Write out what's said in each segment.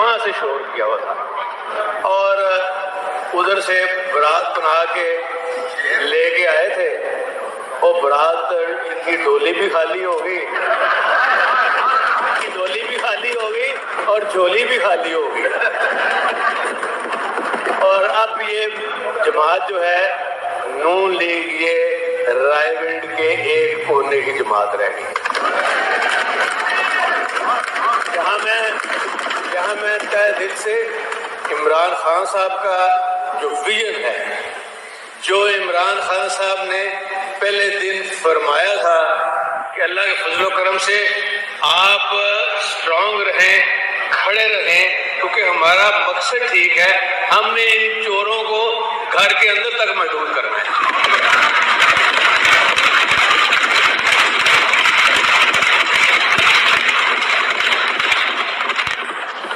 وہاں سے شور کیا ہوا تھا، اور ادھر سے برات بنا کے لے کے آئے تھے، اور برات ان کی ڈولی بھی خالی ہو گئی، ڈولی بھی خالی ہو گئی اور جھولی بھی خالی ہو گئی، اور اب یہ جماعت جو ہے نون لیگ، یہ رائے گنج کے ایک کونے کی جماعت رہ گئی۔ جہاں میں تہ دل سے عمران خان صاحب کا جو ویژن ہے، جو عمران خان صاحب نے پہلے دن فرمایا تھا کہ اللہ کے فضل و کرم سے آپ اسٹرانگ رہیں، کھڑے رہیں، کیونکہ ہمارا مقصد ٹھیک ہے، ہم نے ان چوروں کو گھر کے اندر تک محدود کرنا ہے۔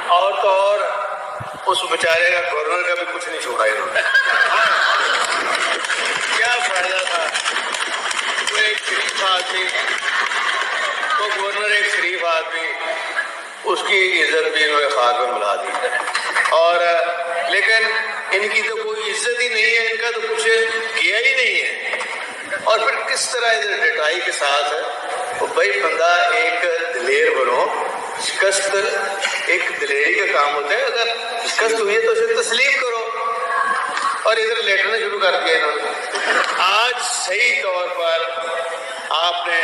اور تو اور اس بیچارے کا گورنر کا بھی کچھ نہیں چھوڑا انہوں نے۔ کیا فائدہ تھا؟ وہ ایک شریف آدمی، وہ گورنر ایک شریف آدمی، اس کی عزت بھی انہوں نے خاک میں ملا دی، اور لیکن ان کی تو کوئی عزت ہی نہیں ہے، ان کا تو کچھ کیا ہی نہیں ہے، اور پھر کس طرح ادھر ڈٹائی کے ساتھ وہ بھائی بندہ ایک دلیر بنو، شکست ایک دلیری کا کام ہوتا ہے، اگر شکست ہوئی ہے تو اسے تسلیم کرو، اور ادھر لیٹنا شروع کر دیا انہوں نے۔ آج صحیح طور پر آپ نے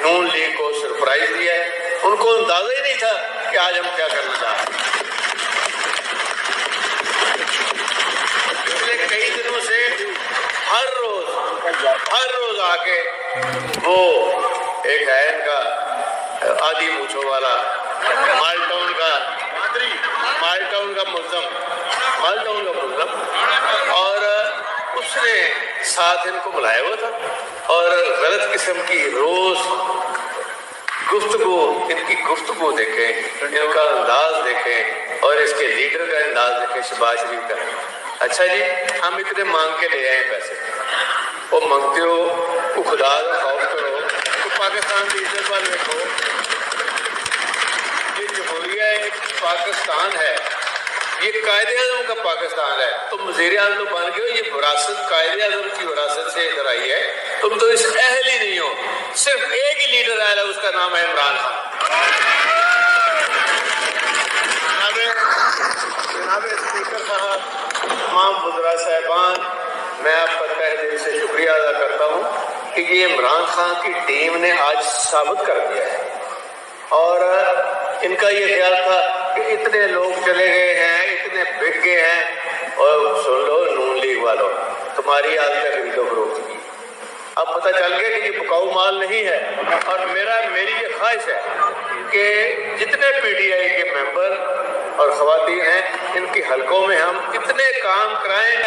نون لیگ کو سرپرائز دیا ہے، ان کو اندازہ ہی نہیں تھا کہ آج ہم کیا کرنا چاہ رہے ہیں۔ پچھلے کئی دنوں سے ہر روز آ کے وہ ایک ہے ان کا آدھی مونچھوں والا مال ٹاؤن کا ملزم، اور اس نے ساتھ ان کو بلایا ہوا تھا، اور غلط قسم کی روز گفتگو، ان کی گفتگو دیکھیں، ان کا انداز دیکھیں، اور اس کے لیڈر کا انداز دیکھیں، شہباز شریف کا۔ اچھا جی، ہم اتنے مانگ کے لے آئے پیسے، وہ مانگتے ہو وہ خدا کا خوف کرو، تو پاکستان کی عزت وال دیکھو، یہ جمہوریہ پاکستان ہے، یہ قائد اعظم کا پاکستان ہے، تم وزیر اعظم تو بن گئے ہو، یہ وراثت قائد اعظم کی وراثت سے ادھر آئی ہے، تم تو اس اہل ہی نہیں ہو، صرف ایک ہی لیڈر آیا ہے، اس کا نام ہے عمران خان۔ جناب اسپیکر صاحب، تمام وزراء صاحبان، میں آپ کا تہ دل سے شکریہ ادا کرتا ہوں کہ یہ عمران خان کی ٹیم نے آج ثابت کر دیا ہے، اور ان کا یہ خیال تھا کہ اتنے لوگ چلے گئے ہیں، اتنے بک گئے ہیں، اور سن لو نون لیگ والوں، تمہاری عادت ہے خرید و فروخت کی، اب پتہ چل گیا کہ یہ بکاؤ مال نہیں ہے، اور میری یہ خواہش ہے کہ جتنے پی ٹی آئی کے ممبر اور خواتین ہیں، ان کی حلقوں میں ہم اتنے کام کرائیں گے۔